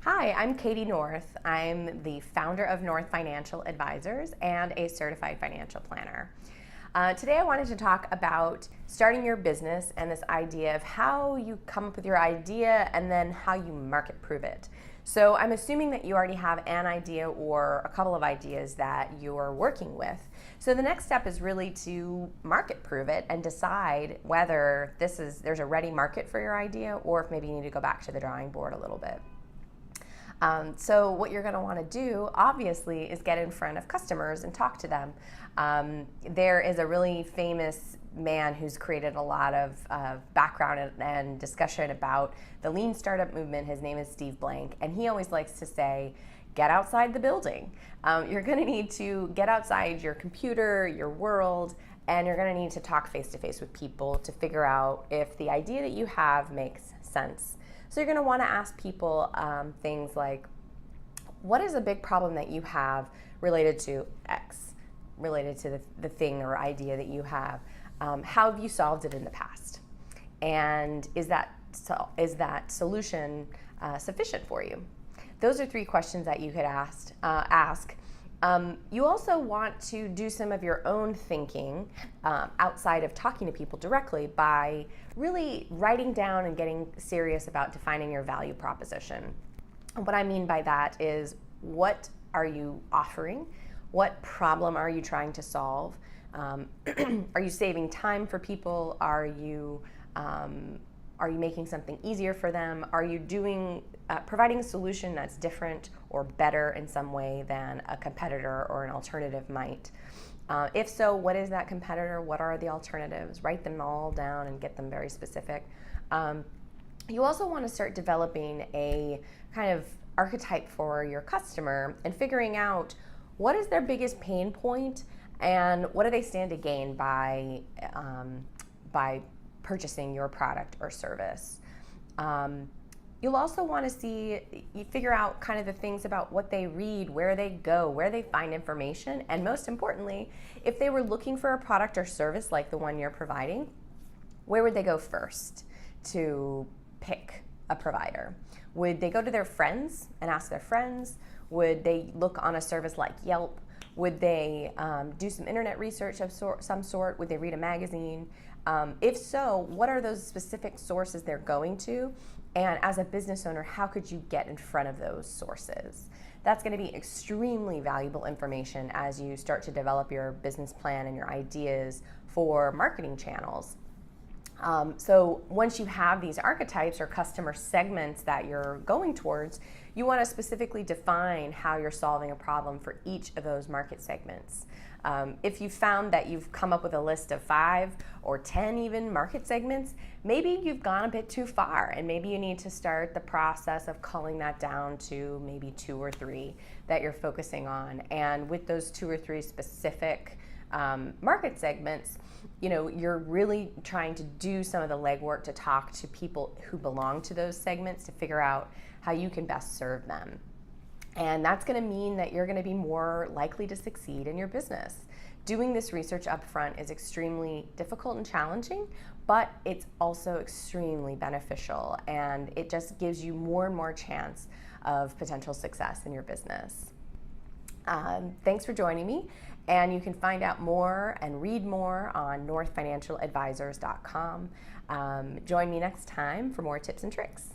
Hi, I'm Katie North. I'm the founder of North Financial Advisors and a certified financial planner. Today I wanted to talk about starting your business and this idea of how you come up with your idea and then how you market prove it. So I'm assuming that you already have an idea or a couple of ideas that you're working with. So the next step is really to market prove it and decide whether there's a ready market for your idea or if maybe you need to go back to the drawing board a little bit. So what you're going to want to do, obviously, is get in front of customers and talk to them. There is a really famous man who's created a lot of background and discussion about the lean startup movement. His name is Steve Blank, and he always likes to say, get outside the building. You're going to need to get outside your computer, your world, and you're going to need to talk face-to-face with people to figure out if the idea that you have makes sense. So you're going to want to ask people things like, what is a big problem that you have related to X, related to the thing or idea that you have? How have you solved it in the past? And is that solution sufficient for you? Those are three questions that you could ask. You also want to do some of your own thinking outside of talking to people directly by really writing down and getting serious about defining your value proposition. What I mean by that is, what are you offering? What problem are you trying to solve? Are you saving time for people? Are you making something easier for them? Are you providing a solution that's different or better in some way than a competitor or an alternative might? If so, what is that competitor? What are the alternatives? Write them all down and get them very specific. You also want to start developing a kind of archetype for your customer and figuring out what is their biggest pain point and what do they stand to gain by purchasing your product or service. You'll also want to figure out kind of the things about what they read, where they go, where they find information, and most importantly, if they were looking for a product or service like the one you're providing, where would they go first to pick a provider? Would they go to their friends and ask their friends? Would they look on a service like Yelp? Would they do some internet research of some sort? Would they read a magazine? If so, what are those specific sources they're going to? And as a business owner, how could you get in front of those sources? That's going to be extremely valuable information as you start to develop your business plan and your ideas for marketing channels. So once you have these archetypes or customer segments that you're going towards, you want to specifically define how you're solving a problem for each of those market segments. If you found that you've come up with a list of 5 or 10 even market segments, maybe you've gone a bit too far and maybe you need to start the process of culling that down to maybe 2 or 3 that you're focusing on. And with those 2 or 3 specific market segments, you're really trying to do some of the legwork to talk to people who belong to those segments to figure out how you can best serve them. And that's going to mean that you're going to be more likely to succeed in your business. Doing this research up front is extremely difficult and challenging, but it's also extremely beneficial, and it just gives you more and more chance of potential success in your business. Thanks for joining me, and you can find out more and read more on northfinancialadvisors.com. Join me next time for more tips and tricks.